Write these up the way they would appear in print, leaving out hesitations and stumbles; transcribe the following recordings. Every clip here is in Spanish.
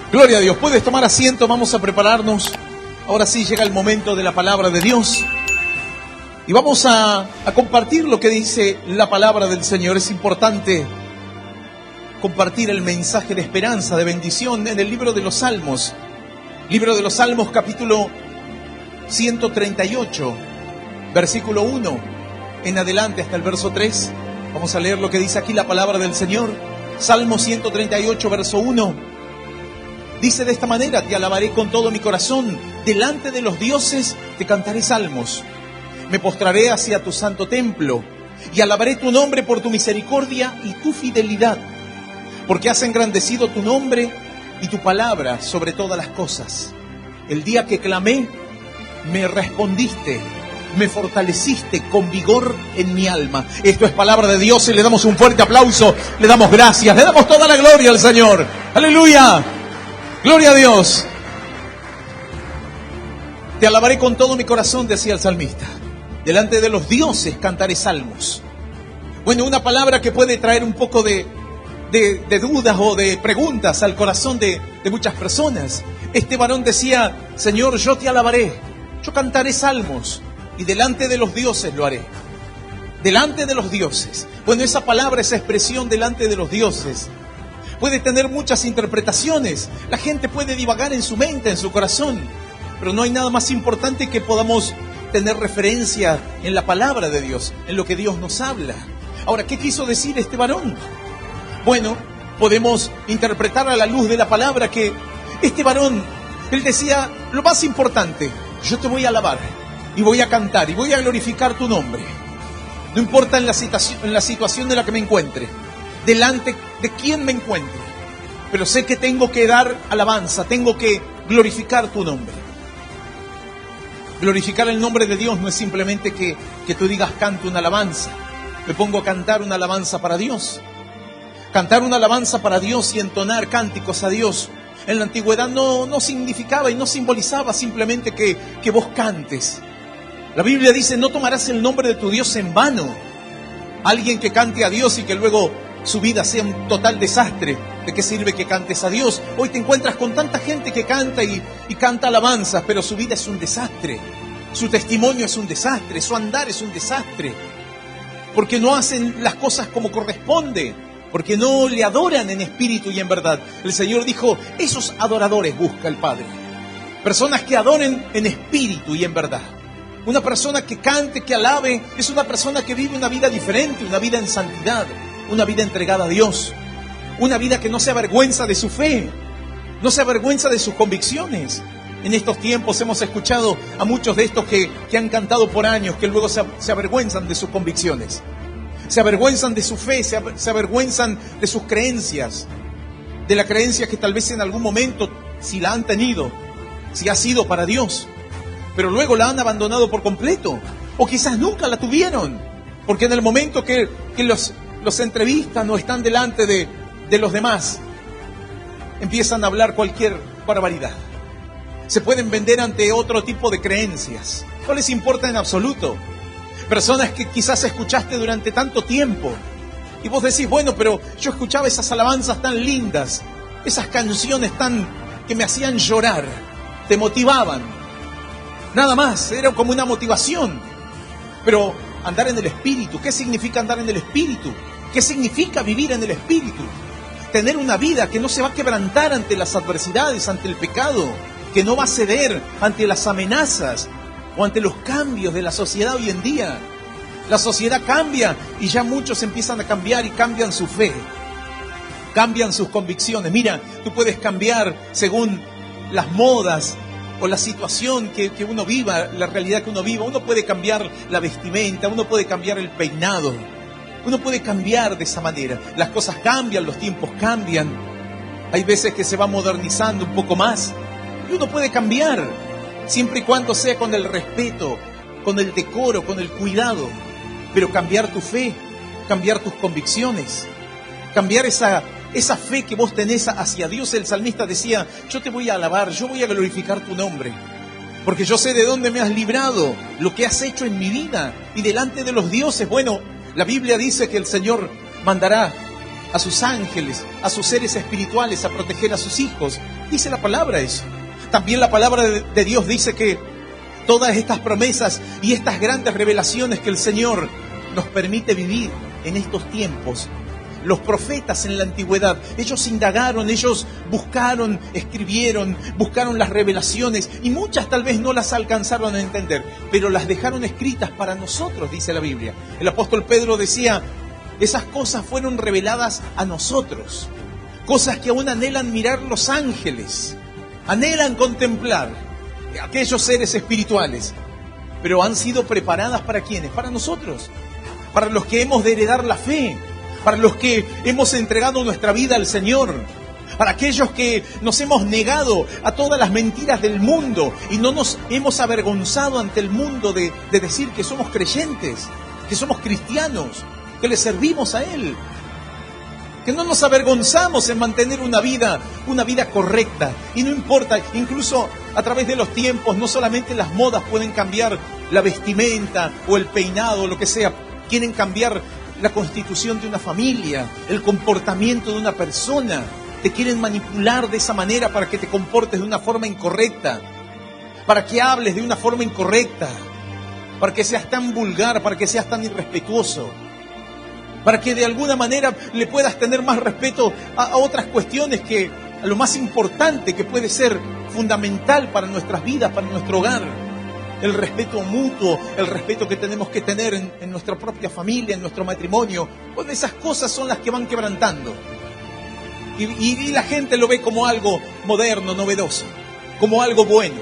Gloria a Dios. Puedes tomar asiento, vamos a prepararnos. Ahora sí llega el momento de la palabra de Dios. Y vamos a compartir lo que dice la palabra del Señor. Es importante compartir el mensaje de esperanza, de bendición en el libro de los Salmos. Libro de los Salmos, capítulo 138, versículo 1 en adelante hasta el verso 3. Vamos a leer lo que dice aquí la palabra del Señor. Salmo 138, verso 1. Dice de esta manera: te alabaré con todo mi corazón, delante de los dioses te cantaré salmos. Me postraré hacia tu santo templo y alabaré tu nombre por tu misericordia y tu fidelidad, porque has engrandecido tu nombre y tu palabra sobre todas las cosas. El día que clamé, me respondiste, me fortaleciste con vigor en mi alma. Esto es palabra de Dios y le damos un fuerte aplauso, le damos gracias, le damos toda la gloria al Señor. ¡Aleluya! ¡Gloria a Dios! Te alabaré con todo mi corazón, decía el salmista. Delante de los dioses cantaré salmos. Bueno, una palabra que puede traer un poco de dudas o de preguntas al corazón de muchas personas. Este varón decía: Señor, yo te alabaré, yo cantaré salmos y delante de los dioses lo haré. Delante de los dioses. Bueno, esa palabra, esa expresión delante de los dioses, puede tener muchas interpretaciones. La gente puede divagar en su mente, en su corazón, pero no hay nada más importante que podamos tener referencia en la palabra de Dios, en lo que Dios nos habla. Ahora, ¿qué quiso decir este varón? Bueno, podemos interpretar a la luz de la palabra que este varón, él decía: lo más importante, yo te voy a alabar y voy a cantar y voy a glorificar tu nombre. No importa en la situación en la que me encuentre, delante de quién me encuentre, pero sé que tengo que dar alabanza, tengo que glorificar tu nombre. Glorificar el nombre de Dios no es simplemente que tú digas canto una alabanza. Me pongo a cantar una alabanza para Dios. Cantar una alabanza para Dios y entonar cánticos a Dios en la antigüedad no significaba y no simbolizaba simplemente que vos cantes. La Biblia dice: no tomarás el nombre de tu Dios en vano. Alguien que cante a Dios y que luego su vida sea un total desastre, ¿de qué sirve que cantes a Dios? Hoy te encuentras con tanta gente que canta y canta alabanzas, pero su vida es un desastre, su testimonio es un desastre, su andar es un desastre, porque no hacen las cosas como corresponde, porque no le adoran en espíritu y en verdad. El Señor dijo: esos adoradores busca el Padre, personas que adoren en espíritu y en verdad. Una persona que cante, que alabe, es una persona que vive una vida diferente, una vida en santidad, una vida entregada a Dios, una vida que no se avergüenza de su fe, no se avergüenza de sus convicciones. En estos tiempos hemos escuchado a muchos de estos que han cantado por años, que luego se avergüenzan de sus convicciones, se avergüenzan de su fe, se avergüenzan de sus creencias, de la creencia que tal vez en algún momento, si la han tenido, si ha sido para Dios, pero luego la han abandonado por completo, o quizás nunca la tuvieron, porque en el momento que los entrevistan o están delante de los demás, empiezan a hablar cualquier barbaridad. Se pueden vender ante otro tipo de creencias. No les importa en absoluto. Personas que quizás escuchaste durante tanto tiempo y vos decís: bueno, pero yo escuchaba esas alabanzas tan lindas, esas canciones que me hacían llorar, te motivaban. Nada más, era como una motivación. Pero andar en el Espíritu, ¿qué significa andar en el Espíritu? ¿Qué significa vivir en el Espíritu? Tener una vida que no se va a quebrantar ante las adversidades, ante el pecado, que no va a ceder ante las amenazas o ante los cambios de la sociedad hoy en día. La sociedad cambia y ya muchos empiezan a cambiar y cambian su fe, cambian sus convicciones. Mira, tú puedes cambiar según las modas o la situación que uno viva, la realidad que uno viva. Uno puede cambiar la vestimenta, uno puede cambiar el peinado, uno puede cambiar de esa manera. Las cosas cambian, los tiempos cambian. Hay veces que se va modernizando un poco más y uno puede cambiar, siempre y cuando sea con el respeto, con el decoro, con el cuidado. Pero cambiar tu fe, cambiar tus convicciones, cambiar esa fe que vos tenés hacia Dios. El salmista decía: yo te voy a alabar, yo voy a glorificar tu nombre, porque yo sé de dónde me has librado, lo que has hecho en mi vida y delante de los dioses. Bueno, la Biblia dice que el Señor mandará a sus ángeles, a sus seres espirituales, a proteger a sus hijos. Dice la palabra eso. También la palabra de Dios dice que todas estas promesas y estas grandes revelaciones que el Señor nos permite vivir en estos tiempos, los profetas en la antigüedad, ellos indagaron, ellos buscaron, escribieron, buscaron las revelaciones y muchas tal vez no las alcanzaron a entender, pero las dejaron escritas para nosotros, dice la Biblia. El apóstol Pedro decía, esas cosas fueron reveladas a nosotros, cosas que aún anhelan mirar los ángeles, anhelan contemplar aquellos seres espirituales, pero han sido preparadas ¿para quiénes? Para nosotros, para los que hemos de heredar la fe, para los que hemos entregado nuestra vida al Señor, para aquellos que nos hemos negado a todas las mentiras del mundo y no nos hemos avergonzado ante el mundo de decir que somos creyentes, que somos cristianos, que le servimos a Él, que no nos avergonzamos en mantener una vida correcta. Y no importa, incluso a través de los tiempos, no solamente las modas pueden cambiar la vestimenta o el peinado o lo que sea, quieren cambiar la constitución de una familia, el comportamiento de una persona. Te quieren manipular de esa manera para que te comportes de una forma incorrecta, para que hables de una forma incorrecta, para que seas tan vulgar, para que seas tan irrespetuoso, para que de alguna manera le puedas tener más respeto a otras cuestiones que a lo más importante que puede ser fundamental para nuestras vidas, para nuestro hogar. El respeto mutuo, el respeto que tenemos que tener en nuestra propia familia, en nuestro matrimonio. Bueno, esas cosas son las que van quebrantando. Y la gente lo ve como algo moderno, novedoso, como algo bueno.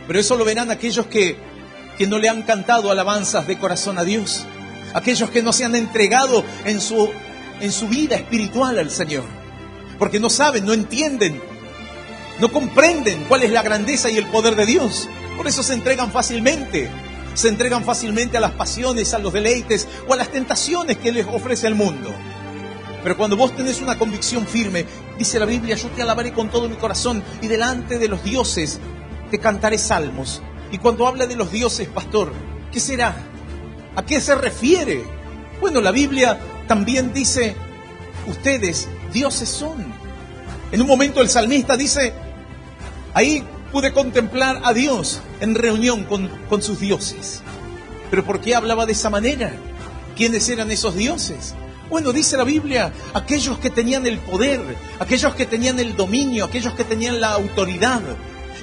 Pero eso lo verán aquellos que no le han cantado alabanzas de corazón a Dios. Aquellos que no se han entregado en su vida espiritual al Señor. Porque no saben, no entienden, no comprenden cuál es la grandeza y el poder de Dios. Por eso se entregan fácilmente a las pasiones, a los deleites o a las tentaciones que les ofrece el mundo. Pero cuando vos tenés una convicción firme, dice la Biblia, yo te alabaré con todo mi corazón y delante de los dioses te cantaré salmos. Y cuando habla de los dioses, pastor, ¿qué será? ¿A qué se refiere? Bueno, la Biblia también dice, ustedes dioses son. En un momento el salmista dice, ahí pude contemplar a Dios en reunión con sus dioses. ¿Pero por qué hablaba de esa manera? ¿Quiénes eran esos dioses? Bueno, dice la Biblia, aquellos que tenían el poder, aquellos que tenían el dominio, aquellos que tenían la autoridad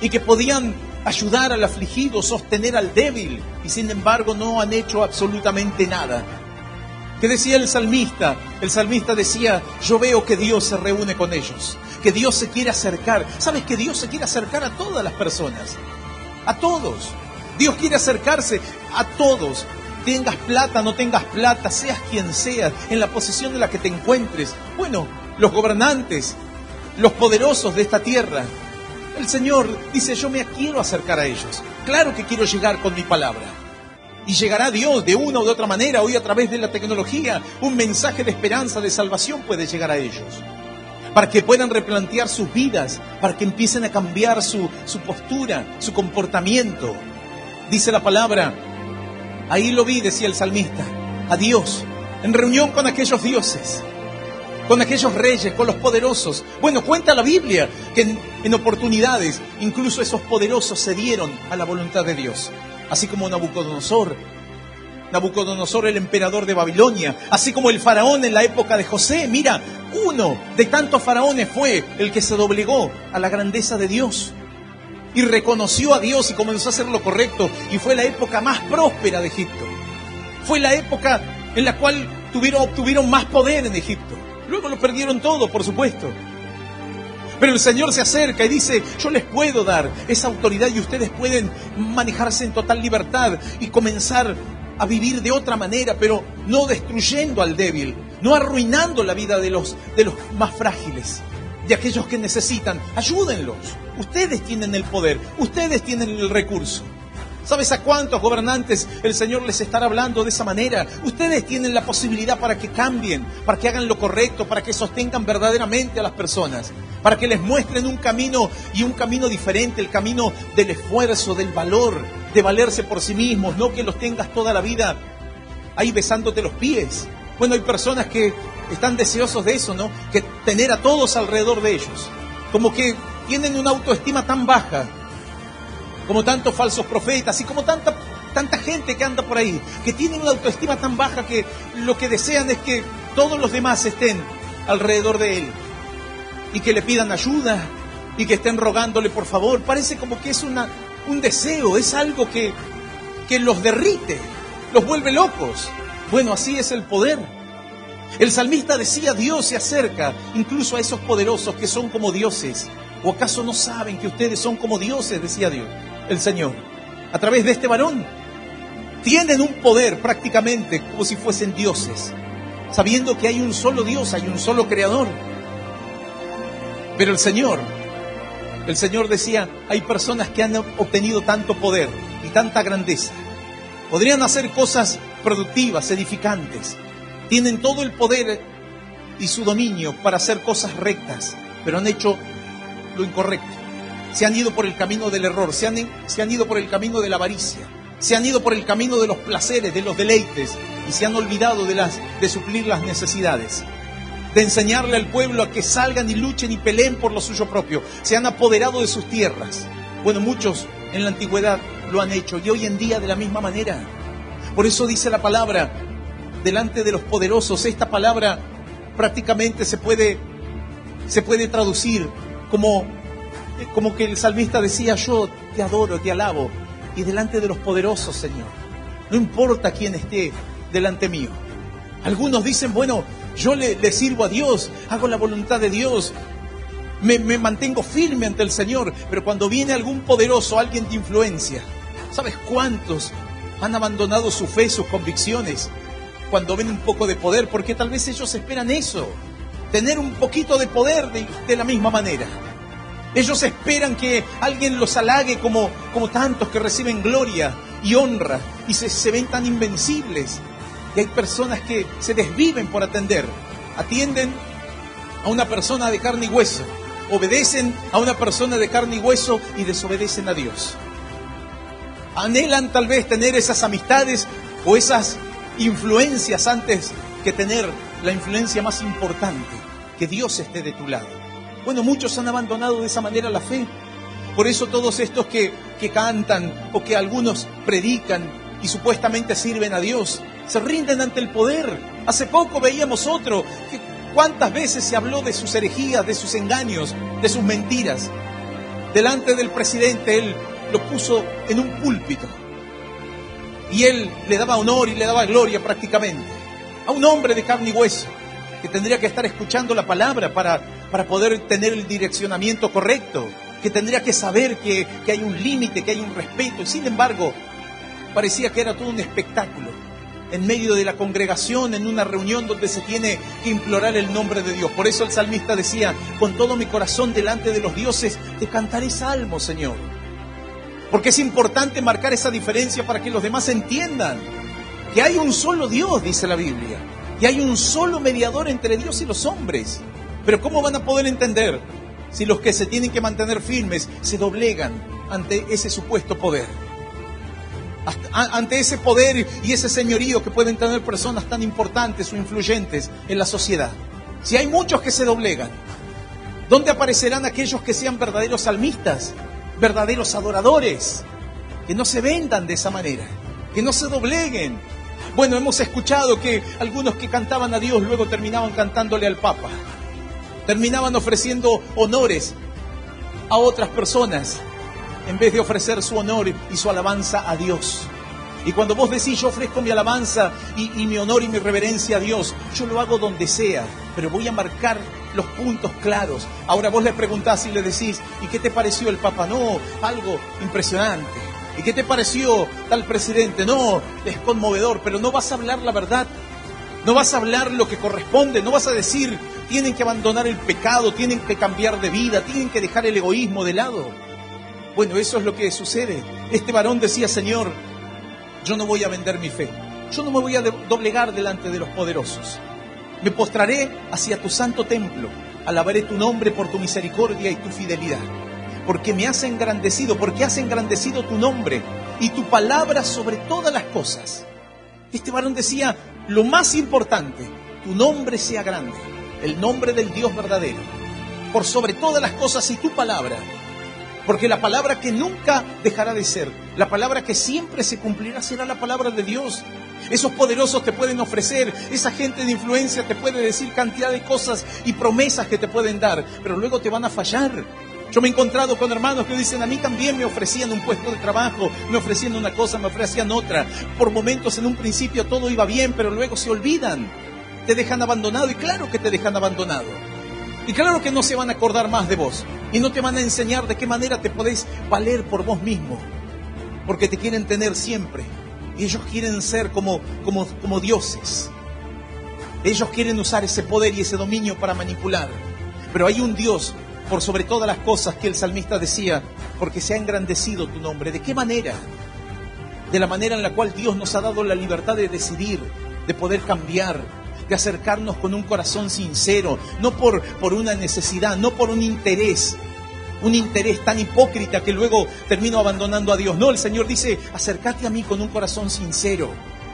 y que podían ayudar al afligido, sostener al débil, y sin embargo no han hecho absolutamente nada. ¿Qué decía el salmista? El salmista decía, yo veo que Dios se reúne con ellos, que Dios se quiere acercar. ¿Sabes que Dios se quiere acercar a todas las personas? A todos. Dios quiere acercarse a todos. Tengas plata, no tengas plata, seas quien seas, en la posición en la que te encuentres. Bueno, los gobernantes, los poderosos de esta tierra, el Señor dice, yo me quiero acercar a ellos. Claro que quiero llegar con mi palabra. Y llegará Dios de una u de otra manera, hoy a través de la tecnología, un mensaje de esperanza, de salvación puede llegar a ellos. Para que puedan replantear sus vidas, para que empiecen a cambiar su postura, su comportamiento. Dice la palabra, ahí lo vi, decía el salmista, a Dios, en reunión con aquellos dioses, con aquellos reyes, con los poderosos. Bueno, cuenta la Biblia que en oportunidades, incluso esos poderosos cedieron a la voluntad de Dios. Así como Nabucodonosor, el emperador de Babilonia, así como el faraón en la época de José. Mira, uno de tantos faraones fue el que se doblegó a la grandeza de Dios y reconoció a Dios y comenzó a hacer lo correcto, y fue la época más próspera de Egipto. Fue la época en la cual obtuvieron más poder en Egipto. Luego lo perdieron todo, por supuesto. Pero el Señor se acerca y dice, yo les puedo dar esa autoridad y ustedes pueden manejarse en total libertad y comenzar a vivir de otra manera, pero no destruyendo al débil, no arruinando la vida de los más frágiles, de aquellos que necesitan. Ayúdenlos. Ustedes tienen el poder, ustedes tienen el recurso. ¿Sabes a cuántos gobernantes el Señor les estará hablando de esa manera? Ustedes tienen la posibilidad para que cambien, para que hagan lo correcto, para que sostengan verdaderamente a las personas, para que les muestren un camino y un camino diferente, el camino del esfuerzo, del valor, de valerse por sí mismos, no que los tengas toda la vida ahí besándote los pies, Bueno, hay personas que están deseosos de eso, ¿no? Que tener a todos alrededor de ellos. Como que tienen una autoestima tan baja, como tantos falsos profetas y como tanta gente que anda por ahí, que tienen una autoestima tan baja que lo que desean es que todos los demás estén alrededor de él y que le pidan ayuda y que estén rogándole por favor. Parece como que es un deseo, es algo que los derrite, los vuelve locos. Bueno, así es el poder. El salmista decía, Dios se acerca incluso a esos poderosos que son como dioses. ¿O acaso no saben que ustedes son como dioses? Decía Dios, el Señor, a través de este varón. Tienen un poder prácticamente como si fuesen dioses, sabiendo que hay un solo Dios, hay un solo creador. Pero el Señor decía, hay personas que han obtenido tanto poder y tanta grandeza. Podrían hacer cosas productivas, edificantes. Tienen todo el poder y su dominio para hacer cosas rectas, pero han hecho lo incorrecto. Se han ido por el camino del error, se han ido por el camino de la avaricia, se han ido por el camino de los placeres, de los deleites, y se han olvidado de suplir las necesidades, de enseñarle al pueblo a que salgan y luchen y peleen por lo suyo propio. Se han apoderado de sus tierras. Bueno, muchos en la antigüedad lo han hecho y hoy en día de la misma manera. Por eso dice la palabra, delante de los poderosos. Esta palabra prácticamente se puede traducir como que el salmista decía, yo te adoro, te alabo, y delante de los poderosos, Señor. No importa quién esté delante mío. Algunos dicen, bueno, yo le sirvo a Dios, hago la voluntad de Dios, me mantengo firme ante el Señor, pero cuando viene algún poderoso, alguien de influencia, ¿sabes cuántos han abandonado su fe, sus convicciones, cuando ven un poco de poder? Porque tal vez ellos esperan eso, tener un poquito de poder de la misma manera. Ellos esperan que alguien los halague como tantos que reciben gloria y honra y se ven tan invencibles. Y hay personas que se desviven por atienden a una persona de carne y hueso, obedecen a una persona de carne y hueso y desobedecen a Dios. Anhelan tal vez tener esas amistades o esas influencias antes que tener la influencia más importante, que Dios esté de tu lado. Bueno, muchos han abandonado de esa manera la fe. Por eso todos estos que cantan o que algunos predican y supuestamente sirven a Dios, se rinden ante el poder. Hace poco veíamos otro, que cuántas veces se habló de sus herejías, de sus engaños, de sus mentiras. Delante del presidente, él lo puso en un púlpito. Y él le daba honor y le daba gloria prácticamente a un hombre de carne y hueso, que tendría que estar escuchando la palabra para poder tener el direccionamiento correcto, que tendría que saber que hay un límite, que hay un respeto. Y sin embargo, parecía que era todo un espectáculo en medio de la congregación, en una reunión donde se tiene que implorar el nombre de Dios. Por eso el salmista decía, con todo mi corazón delante de los dioses te cantaré salmos, Señor. Porque es importante marcar esa diferencia para que los demás entiendan que hay un solo Dios, dice la Biblia, y hay un solo mediador entre Dios y los hombres. Pero ¿cómo van a poder entender si los que se tienen que mantener firmes se doblegan ante ese supuesto poder? Ante ese poder y ese señorío que pueden tener personas tan importantes o influyentes en la sociedad. Si hay muchos que se doblegan, ¿dónde aparecerán aquellos que sean verdaderos salmistas, verdaderos adoradores, que no se vendan de esa manera, que no se dobleguen? Bueno, hemos escuchado que algunos que cantaban a Dios luego terminaban cantándole al Papa, terminaban ofreciendo honores a otras personas en vez de ofrecer su honor y su alabanza a Dios. Y cuando vos decís, yo ofrezco mi alabanza y mi honor y mi reverencia a Dios, yo lo hago donde sea, pero voy a marcar los puntos claros. Ahora vos le preguntás y le decís, ¿y qué te pareció el Papa? No, algo impresionante. ¿Y qué te pareció tal presidente? No, es conmovedor, pero no vas a hablar la verdad. No vas a hablar lo que corresponde, no vas a decir, tienen que abandonar el pecado, tienen que cambiar de vida, tienen que dejar el egoísmo de lado. Bueno, eso es lo que sucede. Este varón decía, Señor, yo no voy a vender mi fe. Yo no me voy a doblegar delante de los poderosos. Me postraré hacia tu santo templo. Alabaré tu nombre por tu misericordia y tu fidelidad. Porque me has engrandecido, porque has engrandecido tu nombre y tu palabra sobre todas las cosas. Este varón decía, lo más importante, tu nombre sea grande, el nombre del Dios verdadero, por sobre todas las cosas, y tu palabra, porque la palabra que nunca dejará de ser, la palabra que siempre se cumplirá, será la palabra de Dios. Esos poderosos te pueden ofrecer, esa gente de influencia te puede decir cantidad de cosas y promesas que te pueden dar, pero luego te van a fallar. Yo me he encontrado con hermanos que dicen, a mí también me ofrecían un puesto de trabajo, me ofrecían una cosa, me ofrecían otra. Por momentos en un principio todo iba bien, pero luego se olvidan, te dejan abandonado, y claro que te dejan abandonado. Y claro que no se van a acordar más de vos, y no te van a enseñar de qué manera te podés valer por vos mismo, porque te quieren tener siempre, y ellos quieren ser como dioses. Ellos quieren usar ese poder y ese dominio para manipular. Pero hay un Dios por sobre todas las cosas, que el salmista decía, porque se ha engrandecido tu nombre. ¿De qué manera? De la manera en la cual Dios nos ha dado la libertad de decidir, de poder cambiar, de acercarnos con un corazón sincero, no por una necesidad, no por un interés tan hipócrita que luego termino abandonando a Dios. No, el Señor dice, acércate a mí con un corazón sincero,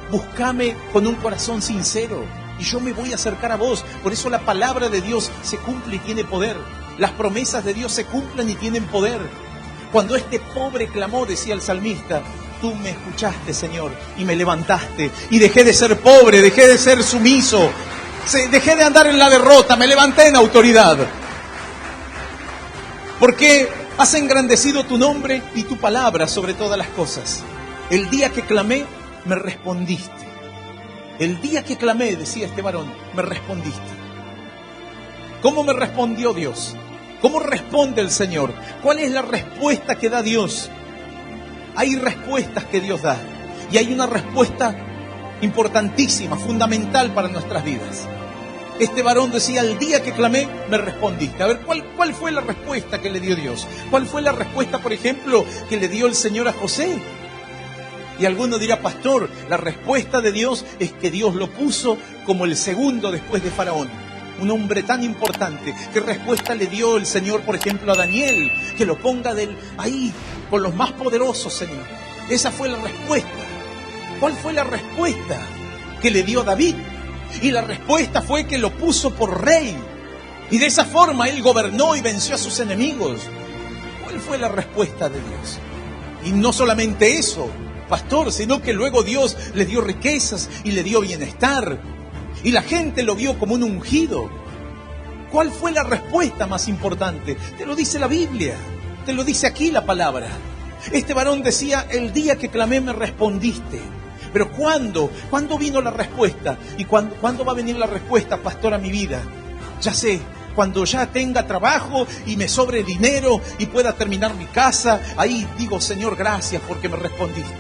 búscame con un corazón sincero, y yo me voy a acercar a vos. Por eso la palabra de Dios se cumple y tiene poder. Las promesas de Dios se cumplen y tienen poder. Cuando este pobre clamó, decía el salmista, tú me escuchaste, Señor, y me levantaste, y dejé de ser pobre, dejé de ser sumiso, dejé de andar en la derrota, me levanté en autoridad. Porque has engrandecido tu nombre y tu palabra sobre todas las cosas. El día que clamé, me respondiste. El día que clamé, decía este varón, me respondiste. ¿Cómo me respondió Dios? ¿Cómo responde el Señor? ¿Cuál es la respuesta que da Dios? Hay respuestas que Dios da, y hay una respuesta importantísima, fundamental para nuestras vidas. Este varón decía, el día que clamé, me respondiste. A ver, ¿cuál fue la respuesta que le dio Dios? ¿Cuál fue la respuesta, por ejemplo, que le dio el Señor a José? Y alguno dirá, pastor, la respuesta de Dios es que Dios lo puso como el segundo después de Faraón. Un hombre tan importante. ¿Qué respuesta le dio el Señor, por ejemplo, a Daniel? Que lo ponga ahí, con los más poderosos, Señor. Esa fue la respuesta. ¿Cuál fue la respuesta que le dio David? Y la respuesta fue que lo puso por rey. Y de esa forma él gobernó y venció a sus enemigos. ¿Cuál fue la respuesta de Dios? Y no solamente eso, pastor, sino que luego Dios le dio riquezas y le dio bienestar. Y la gente lo vio como un ungido. ¿Cuál fue la respuesta más importante? Te lo dice la Biblia, te lo dice aquí la palabra. Este varón decía, el día que clamé me respondiste. Pero ¿cuándo? ¿Cuándo vino la respuesta? ¿Y cuándo va a venir la respuesta, pastor, a mi vida? Ya sé, cuando ya tenga trabajo y me sobre dinero y pueda terminar mi casa, ahí digo, Señor, gracias porque me respondiste.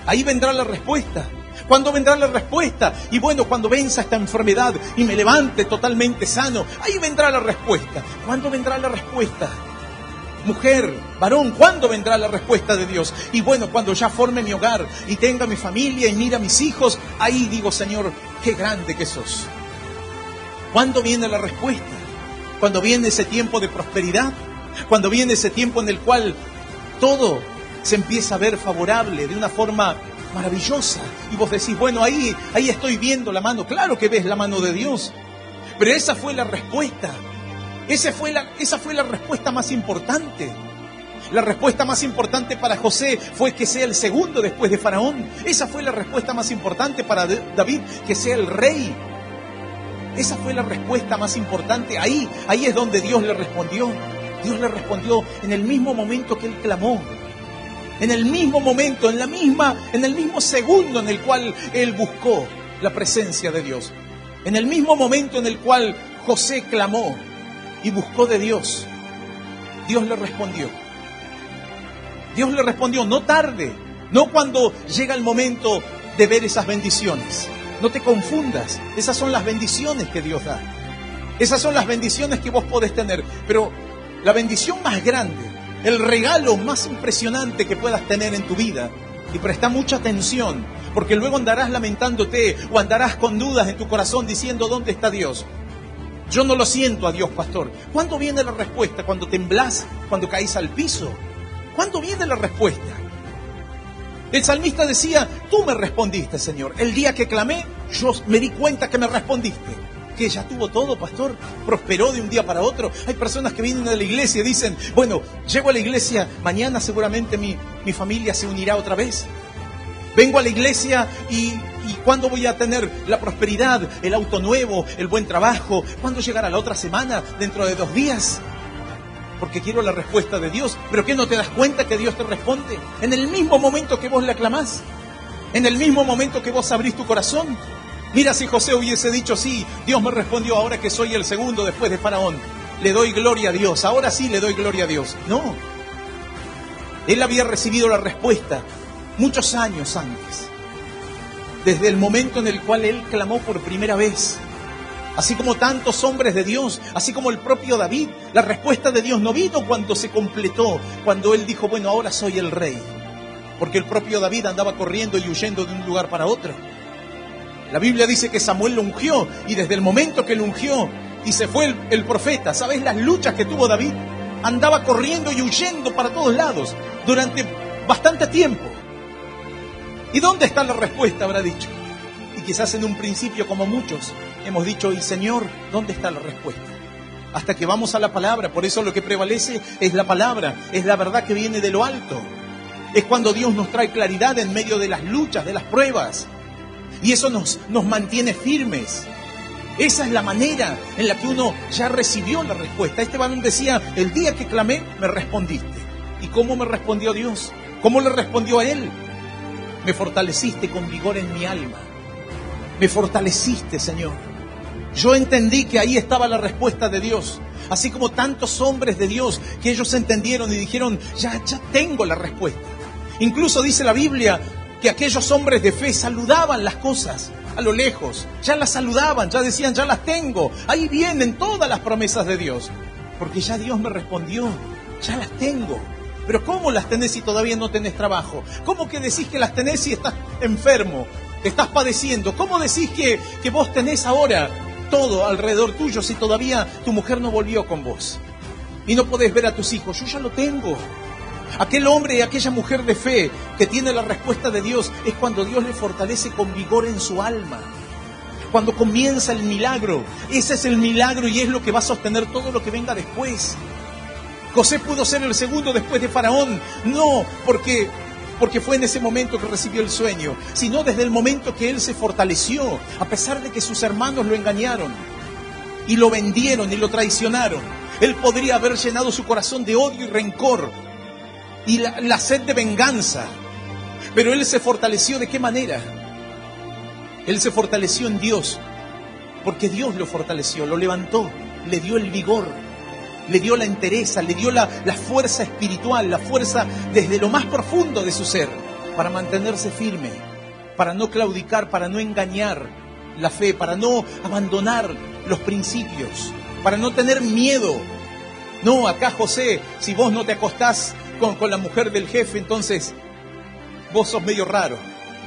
Ahí vendrá la respuesta. ¿Cuándo vendrá la respuesta? Y bueno, cuando venza esta enfermedad y me levante totalmente sano, ahí vendrá la respuesta. ¿Cuándo vendrá la respuesta? Mujer, varón, ¿cuándo vendrá la respuesta de Dios? Y bueno, cuando ya forme mi hogar y tenga mi familia y mira a mis hijos, ahí digo, Señor, qué grande que sos. ¿Cuándo viene la respuesta? Cuando viene ese tiempo de prosperidad, cuando viene ese tiempo en el cual todo se empieza a ver favorable de una forma maravillosa, y vos decís, bueno, ahí estoy viendo la mano. Claro que ves la mano de Dios, pero esa fue la respuesta. Esa fue la respuesta más importante. La respuesta más importante para José fue que sea el segundo después de Faraón. Esa fue la respuesta más importante para David, que sea el rey. Esa fue la respuesta más importante. Ahí es donde Dios le respondió. Dios le respondió en el mismo momento que él clamó. En el mismo momento, en el mismo segundo en el cual él buscó la presencia de Dios. En el mismo momento en el cual José clamó y buscó de Dios, Dios le respondió. Dios le respondió, no tarde, no cuando llega el momento de ver esas bendiciones. No te confundas, esas son las bendiciones que Dios da. Esas son las bendiciones que vos podés tener. Pero la bendición más grande, el regalo más impresionante que puedas tener en tu vida, y presta mucha atención, porque luego andarás lamentándote o andarás con dudas en tu corazón diciendo, ¿dónde está Dios? Yo no lo siento a Dios, pastor. ¿Cuándo viene la respuesta? ¿Cuando temblás? ¿Cuando caís al piso? ¿Cuándo viene la respuesta? El salmista decía, tú me respondiste, Señor. El día que clamé, yo me di cuenta que me respondiste. Que ya tuvo todo, pastor, prosperó de un día para otro. Hay personas que vienen a la iglesia y dicen, bueno, llego a la iglesia, mañana seguramente mi familia se unirá otra vez. Vengo a la iglesia y ¿cuándo voy a tener la prosperidad, el auto nuevo, el buen trabajo? ¿Cuándo llegará la otra semana? ¿Dentro de 2 días? Porque quiero la respuesta de Dios. ¿Pero qué, no te das cuenta que Dios te responde? En el mismo momento que vos le aclamás, en el mismo momento que vos abrís tu corazón. Mira, si José hubiese dicho, sí, Dios me respondió ahora que soy el segundo después de Faraón. Le doy gloria a Dios, ahora sí le doy gloria a Dios. No. Él había recibido la respuesta muchos años antes, desde el momento en el cual él clamó por primera vez. Así como tantos hombres de Dios, así como el propio David, la respuesta de Dios no vino cuando se completó, cuando él dijo, bueno, ahora soy el rey. Porque el propio David andaba corriendo y huyendo de un lugar para otro. La Biblia dice que Samuel lo ungió, y desde el momento que lo ungió y se fue el profeta, ¿sabes las luchas que tuvo David? Andaba corriendo y huyendo para todos lados durante bastante tiempo. ¿Y dónde está la respuesta?, habrá dicho. Y quizás en un principio, como muchos, hemos dicho, y Señor, ¿dónde está la respuesta? Hasta que vamos a la palabra. Por eso lo que prevalece es la palabra, es la verdad que viene de lo alto. Es cuando Dios nos trae claridad en medio de las luchas, de las pruebas. Y eso nos mantiene firmes. Esa es la manera en la que uno ya recibió la respuesta. Este varón decía, el día que clamé, me respondiste. ¿Y cómo me respondió Dios? ¿Cómo le respondió a él? Me fortaleciste con vigor en mi alma. Me fortaleciste, Señor. Yo entendí que ahí estaba la respuesta de Dios. Así como tantos hombres de Dios que ellos entendieron y dijeron, ya tengo la respuesta. Incluso dice la Biblia que aquellos hombres de fe saludaban las cosas a lo lejos. Ya las saludaban, ya decían, ya las tengo. Ahí vienen todas las promesas de Dios. Porque ya Dios me respondió, ya las tengo. Pero ¿cómo las tenés si todavía no tenés trabajo? ¿Cómo que decís que las tenés si estás enfermo, estás padeciendo? ¿Cómo decís que vos tenés ahora todo alrededor tuyo si todavía tu mujer no volvió con vos? Y no podés ver a tus hijos. Yo ya lo tengo. Aquel hombre y aquella mujer de fe que tiene la respuesta de Dios es cuando Dios le fortalece con vigor en su alma. Cuando comienza el milagro. Ese es el milagro y es lo que va a sostener todo lo que venga después. José pudo ser el segundo después de Faraón, no porque fue en ese momento que recibió el sueño, sino desde el momento que él se fortaleció, a pesar de que sus hermanos lo engañaron y lo vendieron y lo traicionaron. Él podría haber llenado su corazón de odio y rencor y la sed de venganza, pero él se fortaleció. ¿De qué manera? Él se fortaleció en Dios, porque Dios lo fortaleció, lo levantó, le dio el vigor, le dio la entereza, le dio la fuerza espiritual, la fuerza desde lo más profundo de su ser, para mantenerse firme, para no claudicar, para no engañar la fe, para no abandonar los principios, para no tener miedo. No, acá José, si vos no te acostás con la mujer del jefe, entonces vos sos medio raro.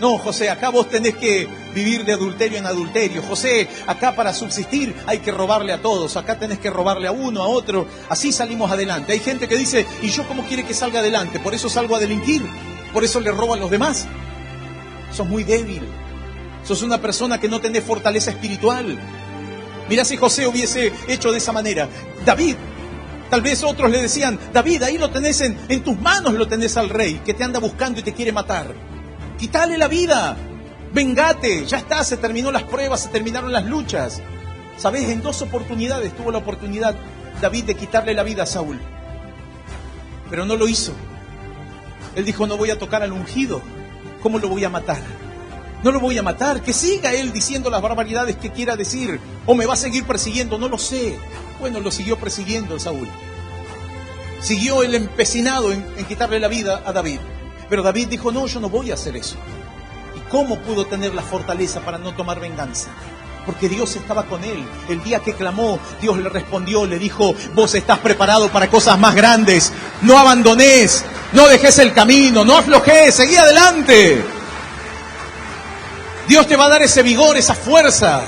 No, José, acá vos tenés que vivir de adulterio en adulterio. José, acá para subsistir hay que robarle a todos. Acá tenés que robarle a uno, a otro. Así salimos adelante. Hay gente que dice, ¿y yo cómo quiere que salga adelante? Por eso salgo a delinquir. Por eso le robo a los demás. Sos muy débil. Sos una persona que no tenés fortaleza espiritual. Mirá si José hubiese hecho de esa manera. David, tal vez otros le decían, David, ahí lo tenés en tus manos, lo tenés al rey, que te anda buscando y te quiere matar. Quítale la vida, vengate, ya está, se terminó las pruebas, se terminaron las luchas. ¿Sabés? En 2 oportunidades tuvo la oportunidad David de quitarle la vida a Saúl, pero no lo hizo. Él dijo, no voy a tocar al ungido. ¿Cómo lo voy a matar? No lo voy a matar, que siga él diciendo las barbaridades que quiera decir, o me va a seguir persiguiendo, no lo sé. Bueno, lo siguió persiguiendo Saúl. Siguió el empecinado en quitarle la vida a David. Pero David dijo, no, yo no voy a hacer eso. ¿Y cómo pudo tener la fortaleza para no tomar venganza? Porque Dios estaba con él. El día que clamó, Dios le respondió, le dijo, vos estás preparado para cosas más grandes. No abandones, no dejes el camino, no aflojes, seguí adelante. Dios te va a dar ese vigor, esa fuerza.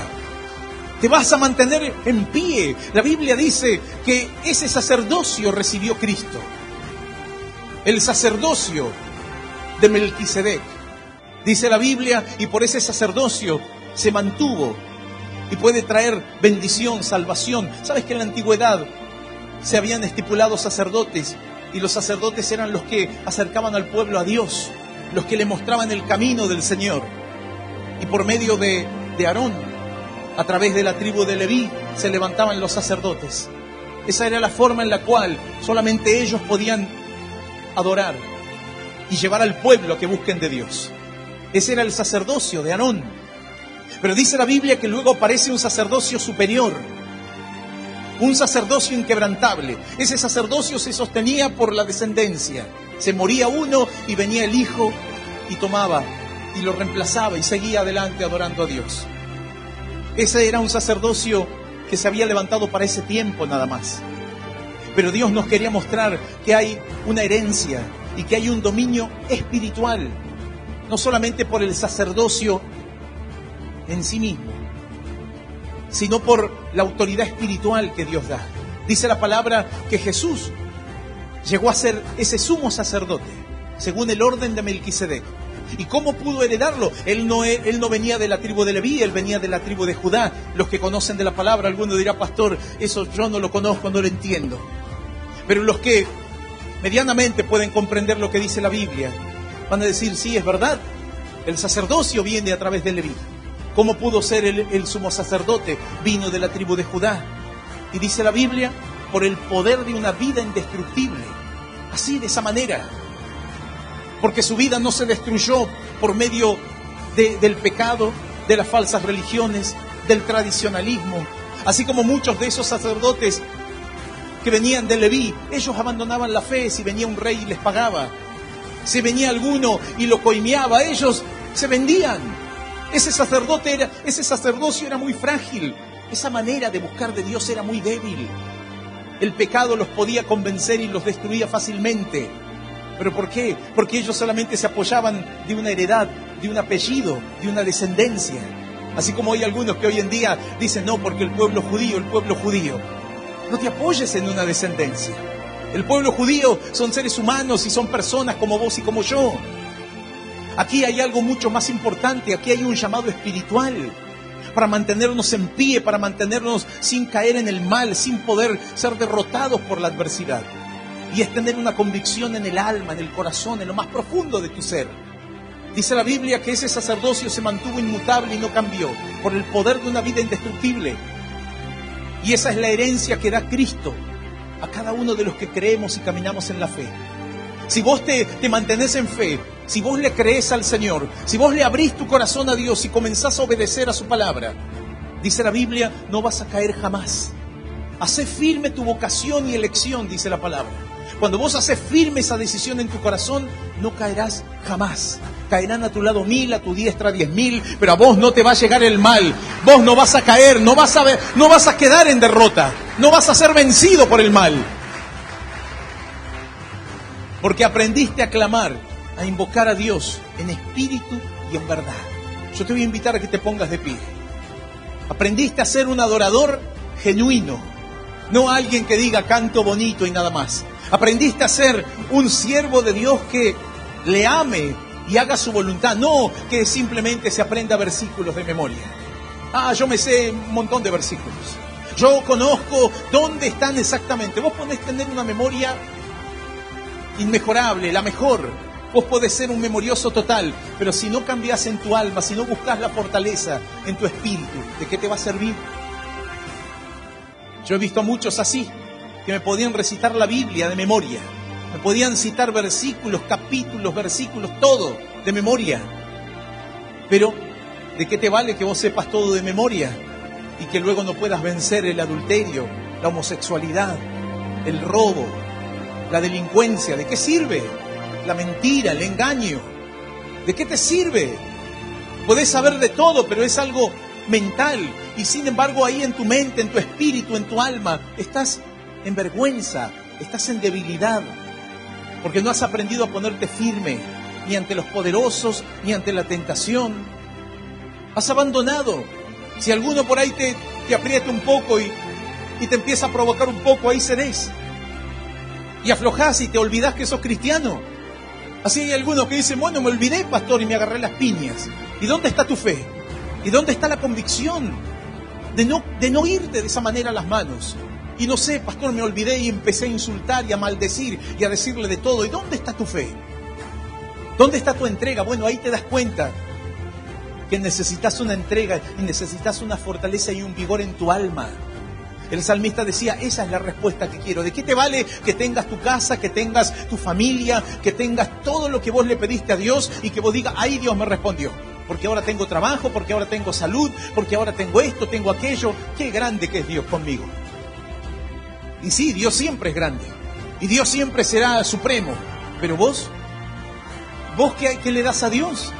Te vas a mantener en pie. La Biblia dice que ese sacerdocio recibió Cristo. El sacerdocio de Melquisedec. Dice la Biblia, y por ese sacerdocio se mantuvo y puede traer bendición, salvación. ¿Sabes que en la antigüedad se habían estipulado sacerdotes? Y los sacerdotes eran los que acercaban al pueblo a Dios, los que le mostraban el camino del Señor. Y por medio de Aarón, a través de la tribu de Leví, se levantaban los sacerdotes. Esa era la forma en la cual solamente ellos podían adorar y llevar al pueblo a que busquen de Dios. Ese era el sacerdocio de Aarón. Pero dice la Biblia que luego aparece un sacerdocio superior, un sacerdocio inquebrantable. Ese sacerdocio se sostenía por la descendencia. Se moría uno y venía el hijo y tomaba y lo reemplazaba y seguía adelante adorando a Dios. Ese era un sacerdocio que se había levantado para ese tiempo nada más. Pero Dios nos quería mostrar que hay una herencia y que hay un dominio espiritual, no solamente por el sacerdocio en sí mismo, sino por la autoridad espiritual que Dios da. Dice la palabra que Jesús llegó a ser ese sumo sacerdote, según el orden de Melquisedec. ¿Y cómo pudo heredarlo? Él no venía de la tribu de Leví, él venía de la tribu de Judá. Los que conocen de la palabra, alguno dirá, pastor, eso yo no lo conozco, no lo entiendo. Pero los que medianamente pueden comprender lo que dice la Biblia, van a decir, sí, es verdad, el sacerdocio viene a través de Leví. ¿Cómo pudo ser el sumo sacerdote? Vino de la tribu de Judá. Y dice la Biblia, por el poder de una vida indestructible. Así, de esa manera. Porque su vida no se destruyó por medio del pecado, de las falsas religiones, del tradicionalismo. Así como muchos de esos sacerdotes que venían de Leví, ellos abandonaban la fe si venía un rey y les pagaba. Si venía alguno y lo coimeaba, ellos se vendían. Ese sacerdocio era muy frágil. Esa manera de buscar de Dios era muy débil. El pecado los podía convencer y los destruía fácilmente. ¿Pero por qué? Porque ellos solamente se apoyaban de una heredad, de un apellido, de una descendencia. Así como hay algunos que hoy en día dicen, no, porque el pueblo judío. No te apoyes en una descendencia. El pueblo judío son seres humanos y son personas como vos y como yo. Aquí hay algo mucho más importante, aquí hay un llamado espiritual para mantenernos en pie, para mantenernos sin caer en el mal, sin poder ser derrotados por la adversidad. Y es tener una convicción en el alma, en el corazón, en lo más profundo de tu ser. Dice la Biblia que ese sacerdocio se mantuvo inmutable y no cambió por el poder de una vida indestructible. Y esa es la herencia que da Cristo a cada uno de los que creemos y caminamos en la fe. Si vos te mantenés en fe, si vos le crees al Señor, si vos le abrís tu corazón a Dios y comenzás a obedecer a su palabra, dice la Biblia, no vas a caer jamás. Hacé firme tu vocación y elección, dice la palabra. Cuando vos haces firme esa decisión en tu corazón, no caerás jamás. Caerán a tu lado 1000, a tu diestra 10.000, pero a vos no te va a llegar el mal. Vos no vas a caer, no vas a quedar en derrota, no vas a ser vencido por el mal. Porque aprendiste a clamar, a invocar a Dios en espíritu y en verdad. Yo te voy a invitar a que te pongas de pie. Aprendiste a ser un adorador genuino, no alguien que diga canto bonito y nada más. Aprendiste a ser un siervo de Dios que le ame y haga su voluntad, no que simplemente se aprenda versículos de memoria. Yo me sé un montón de versículos. Yo conozco dónde están exactamente. Vos podés tener una memoria inmejorable, la mejor. Vos podés ser un memorioso total, pero si no cambiás en tu alma, si no buscas la fortaleza en tu espíritu, ¿de qué te va a servir? Yo he visto a muchos así, que me podían recitar la Biblia de memoria, me podían citar versículos, capítulos, versículos, todo de memoria. Pero, ¿de qué te vale que vos sepas todo de memoria y que luego no puedas vencer el adulterio, la homosexualidad, el robo, la delincuencia? ¿De qué sirve? La mentira, el engaño. ¿De qué te sirve? Podés saber de todo, pero es algo mental. Y sin embargo ahí en tu mente, en tu espíritu, en tu alma, estás en vergüenza, estás en debilidad. Porque no has aprendido a ponerte firme, ni ante los poderosos, ni ante la tentación. Has abandonado. Si alguno por ahí te aprieta un poco y te empieza a provocar un poco, ahí cedés. Y aflojás y te olvidás que sos cristiano. Así hay algunos que dicen, bueno, me olvidé, pastor, y me agarré las piñas. ¿Y dónde está tu fe? ¿Y dónde está la convicción de no irte de esa manera a las manos? Y no sé, pastor, me olvidé y empecé a insultar y a maldecir y a decirle de todo. ¿Y dónde está tu fe? ¿Dónde está tu entrega? Bueno, ahí te das cuenta que necesitas una entrega y necesitas una fortaleza y un vigor en tu alma. El salmista decía, esa es la respuesta que quiero. ¿De qué te vale que tengas tu casa, que tengas tu familia, que tengas todo lo que vos le pediste a Dios y que vos digas, ahí Dios me respondió? Porque ahora tengo trabajo, porque ahora tengo salud, porque ahora tengo esto, tengo aquello. Qué grande que es Dios conmigo. Y sí, Dios siempre es grande. Y Dios siempre será supremo. Pero vos ¿qué le das a Dios?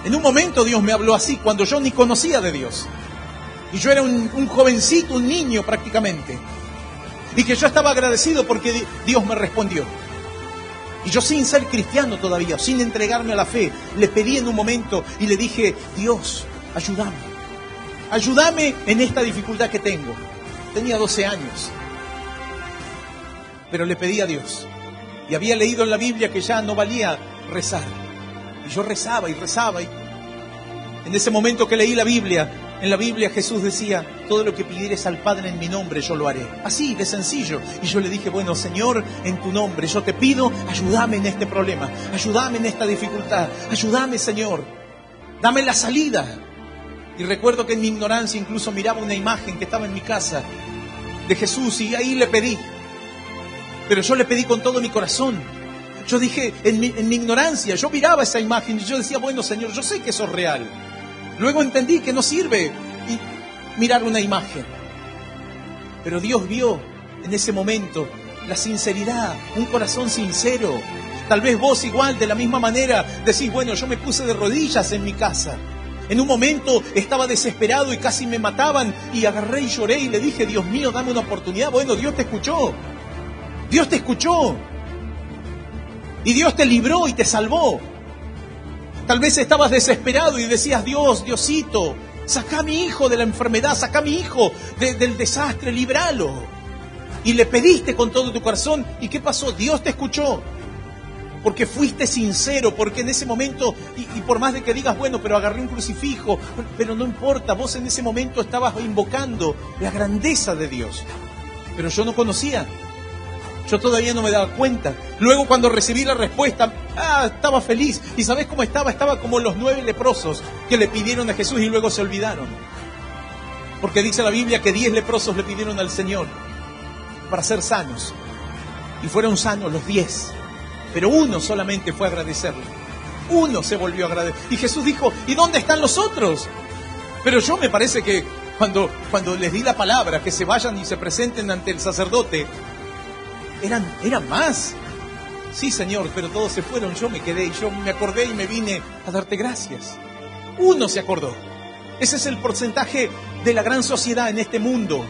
En un momento Dios me habló así, cuando yo ni conocía de Dios. Y yo era un jovencito, un niño prácticamente. Y que yo estaba agradecido porque Dios me respondió. Y yo sin ser cristiano todavía, sin entregarme a la fe, le pedí en un momento y le dije, Dios, ayúdame. Ayúdame en esta dificultad que tengo. Tenía 12 años. Pero le pedí a Dios. Y había leído en la Biblia que ya no valía rezar. Y yo rezaba y rezaba. Y en ese momento que leí la Biblia, en la Biblia Jesús decía, todo lo que pidieres al Padre en mi nombre yo lo haré. Así de sencillo. Y yo le dije, bueno, Señor, en tu nombre yo te pido, ayúdame en este problema, ayúdame en esta dificultad, ayúdame, Señor, dame la salida. Y recuerdo que en mi ignorancia incluso miraba una imagen que estaba en mi casa de Jesús y ahí le pedí. Pero yo le pedí con todo mi corazón. Yo dije, en mi ignorancia, yo miraba esa imagen y yo decía, bueno, Señor, yo sé que eso es real. Luego entendí que no sirve mirar una imagen. Pero Dios vio en ese momento la sinceridad, un corazón sincero. Tal vez vos igual, de la misma manera, decís, bueno, yo me puse de rodillas en mi casa. En un momento estaba desesperado y casi me mataban y agarré y lloré y le dije, Dios mío, dame una oportunidad. Bueno, Dios te escuchó. Dios te escuchó. Y Dios te libró y te salvó. Tal vez estabas desesperado y decías, Dios, Diosito, saca a mi hijo de la enfermedad, saca a mi hijo del desastre, líbralo. Y le pediste con todo tu corazón. ¿Y qué pasó? Dios te escuchó. Porque fuiste sincero, porque en ese momento, y por más de que digas, bueno, pero agarré un crucifijo, pero no importa, vos en ese momento estabas invocando la grandeza de Dios. Pero yo no conocía. Yo todavía no me daba cuenta. Luego cuando recibí la respuesta, estaba feliz. ¿Y sabés cómo estaba? Estaba como los 9 leprosos que le pidieron a Jesús y luego se olvidaron. Porque dice la Biblia que 10 leprosos le pidieron al Señor para ser sanos. Y fueron sanos los 10. Pero uno solamente fue a agradecerle. Uno se volvió a agradecer. Y Jesús dijo, ¿y dónde están los otros? Pero yo me parece que cuando les di la palabra, que se vayan y se presenten ante el sacerdote, eran más. Sí, Señor, pero todos se fueron, yo me quedé y yo me acordé y me vine a darte gracias. Uno se acordó. Ese es el porcentaje de la gran sociedad en este mundo,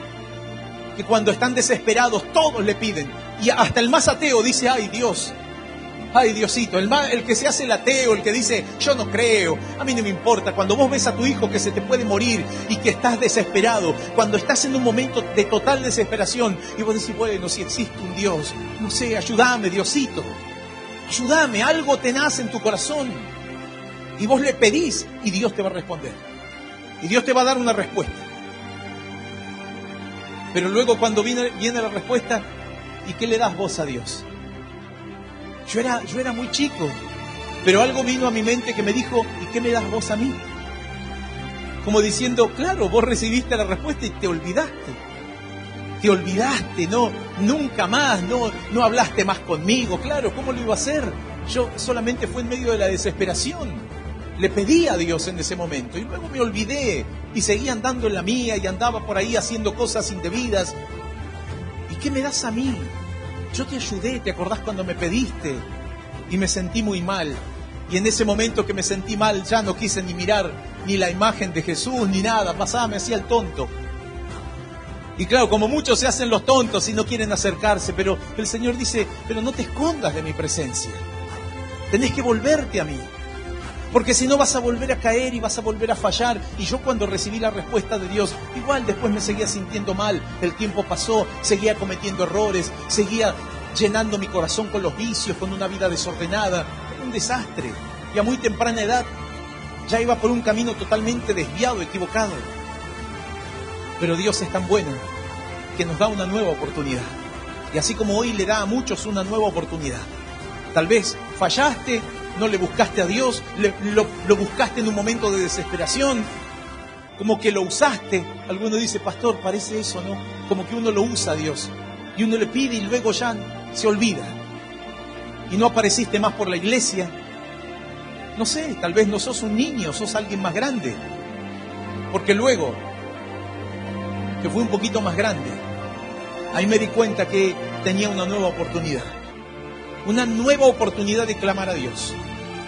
que cuando están desesperados todos le piden. Y hasta el más ateo dice, ay Dios, ay Diosito. El que se hace el ateo, el que dice, yo no creo, a mí no me importa. Cuando vos ves a tu hijo que se te puede morir y que estás desesperado, cuando estás en un momento de total desesperación y vos decís, bueno, si existe un Dios, no sé, ayúdame, Diosito, ayúdame, algo te nace en tu corazón. Y vos le pedís y Dios te va a responder. Y Dios te va a dar una respuesta. Pero luego cuando viene la respuesta, ¿y qué le das vos a Dios? Yo era muy chico, pero algo vino a mi mente que me dijo, ¿y qué me das vos a mí? Como diciendo, claro, vos recibiste la respuesta y te olvidaste. Te olvidaste, no, nunca más, no hablaste más conmigo. Claro, ¿cómo lo iba a hacer? Yo solamente fue en medio de la desesperación. Le pedí a Dios en ese momento y luego me olvidé y seguí andando en la mía y andaba por ahí haciendo cosas indebidas. ¿Y qué me das a mí? Yo te ayudé, ¿te acordás cuando me pediste? Y me sentí muy mal. Y en ese momento que me sentí mal ya no quise ni mirar ni la imagen de Jesús ni nada. Pasaba, me hacía el tonto. Y claro, como muchos se hacen los tontos y no quieren acercarse, pero el Señor dice, pero no te escondas de mi presencia. Tenés que volverte a mí. Porque si no vas a volver a caer y vas a volver a fallar. Y yo cuando recibí la respuesta de Dios, igual después me seguía sintiendo mal. El tiempo pasó, seguía cometiendo errores, seguía llenando mi corazón con los vicios, con una vida desordenada. Era un desastre. Y a muy temprana edad ya iba por un camino totalmente desviado, equivocado. Pero Dios es tan bueno que nos da una nueva oportunidad. Y así como hoy le da a muchos una nueva oportunidad. Tal vez fallaste, no le buscaste a Dios, lo buscaste en un momento de desesperación, como que lo usaste. Alguno dice, pastor, parece eso, ¿no? Como que uno lo usa a Dios. Y uno le pide y luego ya se olvida. Y no apareciste más por la iglesia. No sé, tal vez no sos un niño, sos alguien más grande. Porque luego, que fui un poquito más grande, ahí me di cuenta que tenía una nueva oportunidad. Una nueva oportunidad de clamar a Dios.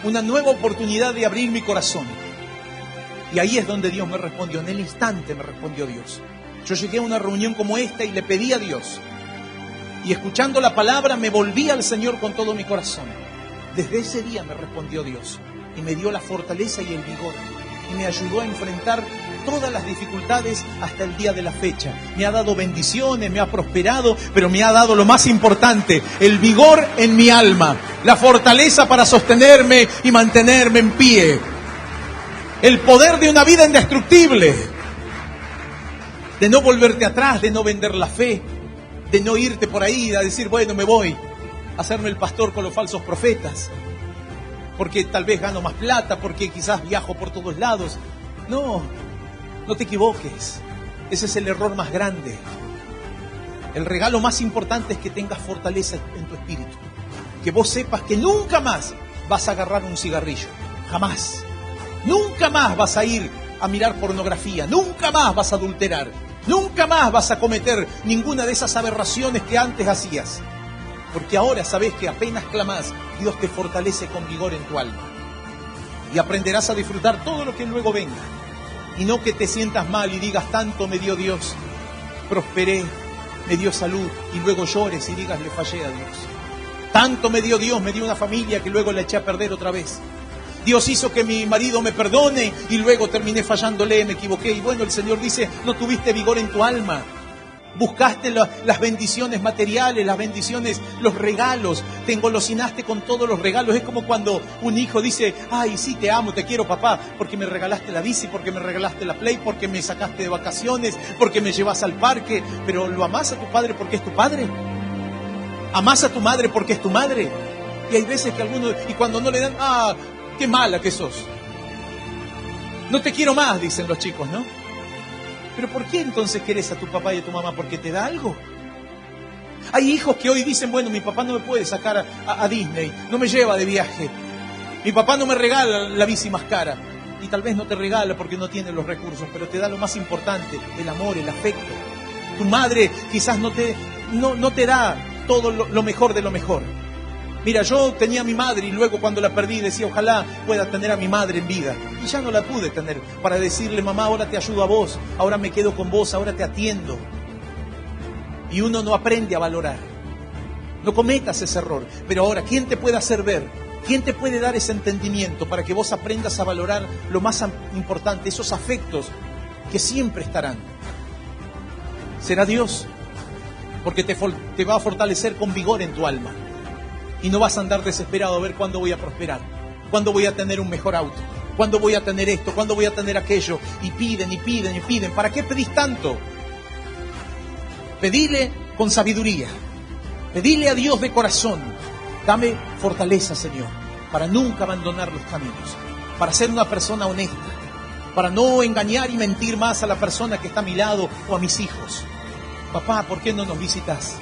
Una nueva oportunidad de abrir mi corazón. Y ahí es donde Dios me respondió. En el instante me respondió Dios. Yo llegué a una reunión como esta y le pedí a Dios. Y escuchando la palabra me volví al Señor con todo mi corazón. Desde ese día me respondió Dios. Y me dio la fortaleza y el vigor. Y me ayudó a enfrentar todas las dificultades hasta el día de la fecha. Me ha dado bendiciones, me ha prosperado, pero me ha dado lo más importante, el vigor en mi alma, la fortaleza para sostenerme y mantenerme en pie, el poder de una vida indestructible, de no volverte atrás, de no vender la fe, de no irte por ahí a decir, bueno, me voy a hacerme el pastor con los falsos profetas, porque tal vez gano más plata, porque quizás viajo por todos lados. No te equivoques. Ese es el error más grande. El regalo más importante es que tengas fortaleza en tu espíritu. Que vos sepas que nunca más vas a agarrar un cigarrillo. Jamás. Nunca más vas a ir a mirar pornografía. Nunca más vas a adulterar. Nunca más vas a cometer ninguna de esas aberraciones que antes hacías. Porque ahora sabes que apenas clamás, Dios te fortalece con vigor en tu alma. Y aprenderás a disfrutar todo lo que luego venga. Y no que te sientas mal y digas, tanto me dio Dios, prosperé, me dio salud, y luego llores y digas, le fallé a Dios. Tanto me dio Dios, me dio una familia que luego la eché a perder otra vez. Dios hizo que mi marido me perdone y luego terminé fallándole, me equivoqué. Y bueno, el Señor dice, no tuviste vigor en tu alma. Buscaste las bendiciones materiales, las bendiciones, los regalos, te engolosinaste con todos los regalos. Es como cuando un hijo dice, ay, sí, te amo, te quiero, papá, porque me regalaste la bici, porque me regalaste la Play, porque me sacaste de vacaciones, porque me llevas al parque. Pero ¿lo amás a tu padre porque es tu padre? ¿Amás a tu madre porque es tu madre? Y hay veces que algunos, y cuando no le dan, qué mala que sos. No te quiero más, dicen los chicos, ¿no? ¿Pero por qué entonces querés a tu papá y a tu mamá? ¿Porque te da algo? Hay hijos que hoy dicen, bueno, mi papá no me puede sacar a Disney, no me lleva de viaje. Mi papá no me regala la bici más cara. Y tal vez no te regala porque no tiene los recursos, pero te da lo más importante, el amor, el afecto. Tu madre quizás no te da todo lo mejor de lo mejor. Mira, yo tenía a mi madre y luego cuando la perdí decía, ojalá pueda tener a mi madre en vida. Y ya no la pude tener para decirle, mamá, ahora te ayudo a vos, ahora me quedo con vos, ahora te atiendo. Y uno no aprende a valorar. No cometas ese error. Pero ahora, ¿quién te puede hacer ver? ¿Quién te puede dar ese entendimiento para que vos aprendas a valorar lo más importante, esos afectos que siempre estarán? Será Dios, porque te va a fortalecer con vigor en tu alma. Y no vas a andar desesperado a ver cuándo voy a prosperar, cuándo voy a tener un mejor auto, cuándo voy a tener esto, cuándo voy a tener aquello. Y piden, y piden, y piden. ¿Para qué pedís tanto? Pedile con sabiduría. Pedile a Dios de corazón. Dame fortaleza, Señor, para nunca abandonar los caminos, para ser una persona honesta, para no engañar y mentir más a la persona que está a mi lado o a mis hijos. Papá, ¿por qué no nos visitas?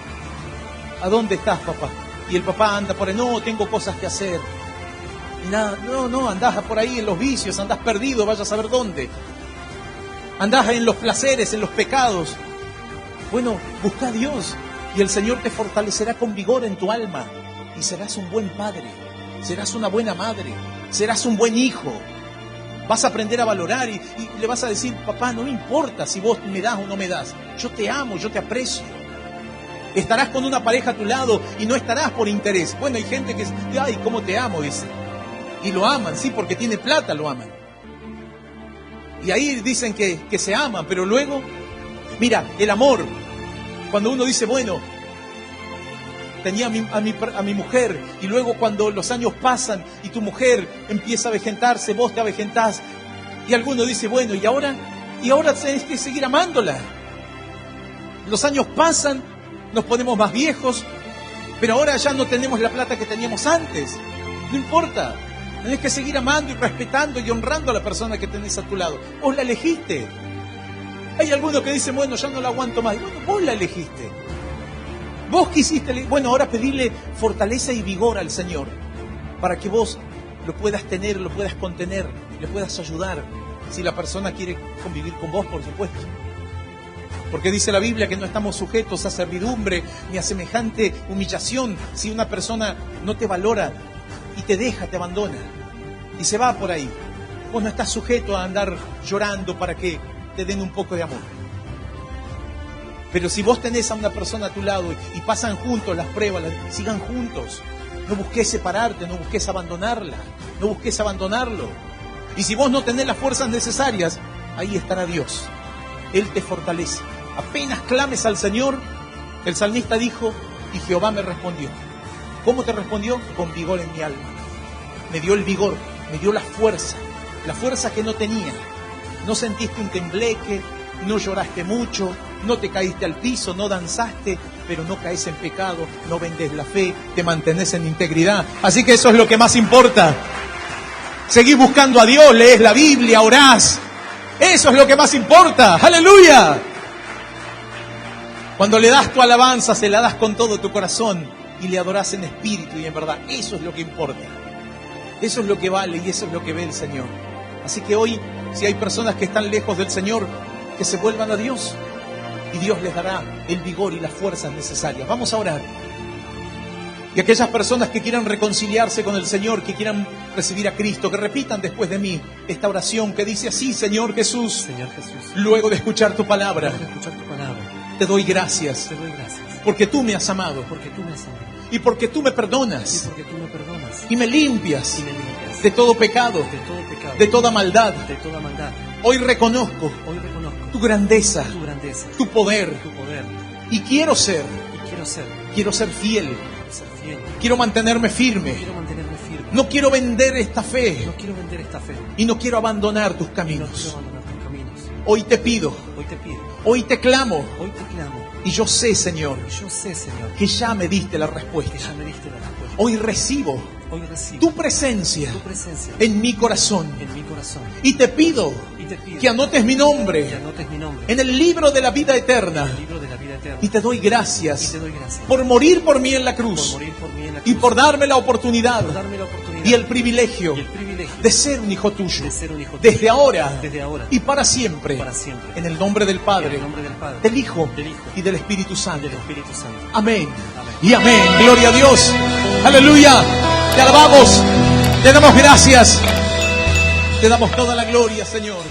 ¿A dónde estás, papá? Y el papá anda por ahí, no, tengo cosas que hacer. Y nada, no, andás por ahí en los vicios, andás perdido, vaya a saber dónde. Andás en los placeres, en los pecados. Bueno, busca a Dios y el Señor te fortalecerá con vigor en tu alma. Y serás un buen padre, serás una buena madre, serás un buen hijo. Vas a aprender a valorar y le vas a decir, papá, no me importa si vos me das o no me das. Yo te amo, yo te aprecio. Estarás con una pareja a tu lado y no estarás por interés. Bueno, hay gente que dice, ay, cómo te amo, dice. Y lo aman, sí, porque tiene plata, lo aman. Y ahí dicen que se aman, pero luego, mira, el amor, cuando uno dice, bueno, tenía a mi mujer, y luego cuando los años pasan y tu mujer empieza a avejentarse, vos te avejentás, y alguno dice, bueno, y ahora tenés que seguir amándola. Los años pasan, nos ponemos más viejos, pero ahora ya no tenemos la plata que teníamos antes. No importa, tenés que seguir amando y respetando y honrando a la persona que tenés a tu lado. Vos la elegiste. Hay algunos que dicen, bueno, ya no la aguanto más. Bueno, vos la elegiste. Vos quisiste, bueno, ahora pedirle fortaleza y vigor al Señor para que vos lo puedas tener, lo puedas contener, le puedas ayudar. Si la persona quiere convivir con vos, por supuesto. Porque dice la Biblia que no estamos sujetos a servidumbre ni a semejante humillación si una persona no te valora y te deja, te abandona y se va por ahí. Vos no estás sujeto a andar llorando para que te den un poco de amor. Pero si vos tenés a una persona a tu lado y pasan juntos las pruebas, sigan juntos. No busques separarte, no busques abandonarla, no busques abandonarlo. Y si vos no tenés las fuerzas necesarias, ahí estará Dios. Él te fortalece. Apenas clames al Señor, el salmista dijo, y Jehová me respondió. ¿Cómo te respondió? Con vigor en mi alma. Me dio el vigor, me dio la fuerza que no tenía. No sentiste un tembleque, no lloraste mucho, no te caíste al piso, no danzaste, pero no caes en pecado, no vendes la fe, te mantenés en integridad. Así que eso es lo que más importa. Seguís buscando a Dios, lees la Biblia, orás. Eso es lo que más importa. ¡Aleluya! Cuando le das tu alabanza, se la das con todo tu corazón y le adorás en espíritu y en verdad. Eso es lo que importa. Eso es lo que vale y eso es lo que ve el Señor. Así que hoy, si hay personas que están lejos del Señor, que se vuelvan a Dios y Dios les dará el vigor y las fuerzas necesarias. Vamos a orar. Y aquellas personas que quieran reconciliarse con el Señor, que quieran recibir a Cristo, que repitan después de mí esta oración que dice así: Señor Jesús, Señor Jesús, luego de escuchar tu palabra, te doy gracias, porque tú me has amado, y porque tú me perdonas, y me limpias de todo pecado, de toda maldad. Hoy reconozco tu grandeza, tu poder, y quiero ser fiel. Quiero mantenerme firme. No quiero vender esta fe. Y no quiero abandonar tus caminos. Hoy te pido. Hoy te clamo. Y yo sé, Señor, que ya me diste la respuesta. Hoy recibo tu presencia en mi corazón. Y te pido que anotes mi nombre en el libro de la vida eterna. Y te doy gracias por morir por mí en la cruz y por darme la oportunidad y el privilegio de ser un hijo tuyo desde ahora y para siempre, en el nombre del Padre, del Hijo y del Espíritu Santo. Amén y amén. Gloria a Dios. Aleluya. Te alabamos, te damos gracias, te damos toda la gloria, Señor.